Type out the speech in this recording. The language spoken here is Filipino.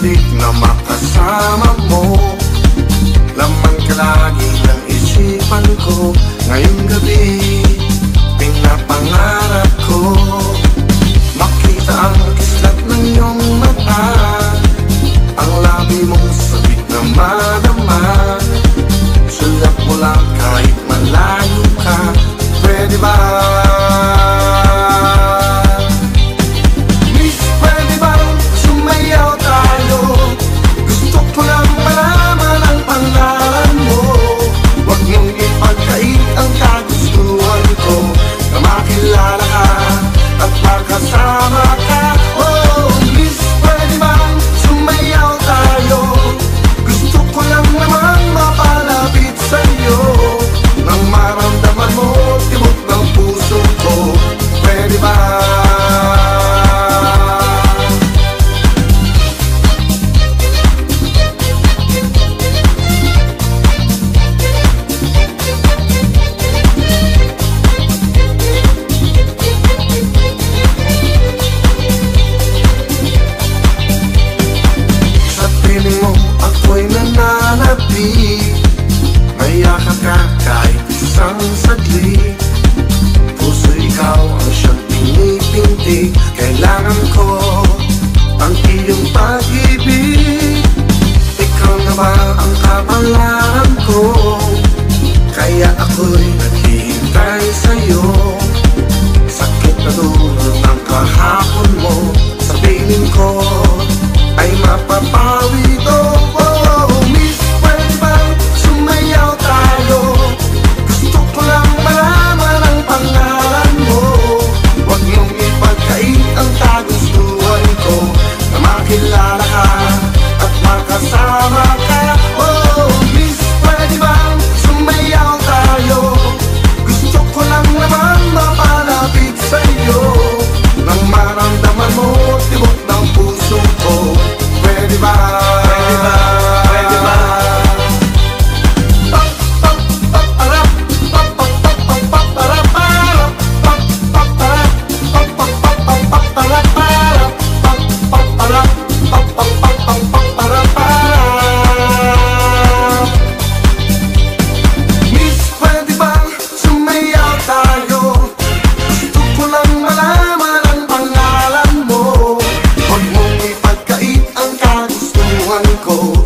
halik na makasama mo. Laman ka lagi ng isipan ko. Ngayong gabi, pinapangarap ko makita ang kislat ng iyong mata, ang labi mong sabik na madama. Sulat mo lang kahit malayo ka. Pwede ba? Miss, pwede bang sumayaw tayo? Gusto ko lang malaman ang pangalan mo. Huwag mong ipagkait ang kagustuhan ko, na makilala ka at magkasama ka. Oh, miss, pwede bang sumayaw tayo? Gusto ko lang naman mapalapit sa'yo, nang maramdaman mo tibok ng puso ko. Pwede ba? Ako'y nananapig, mayakap ka kahit isang saglit. Puso ikaw ang siyang pinipintig. Kailangan ko ang iyong pag-ibig. Ikaw na ba ang kapalaran ko? Kaya ako'y naghihintay sa'yo. Sakit na dulot ng kahapon mo, sa piling ko ay mapapawi ko. Kilala ka at makasama ka. Oh, miss, pwede bang sumayaw tayo? Gusto ko lang naman mapalapit sa'yo, nang maramdaman mo tibok ng puso ko. Pwede ba? Pwede ba? Pwede ba? Go.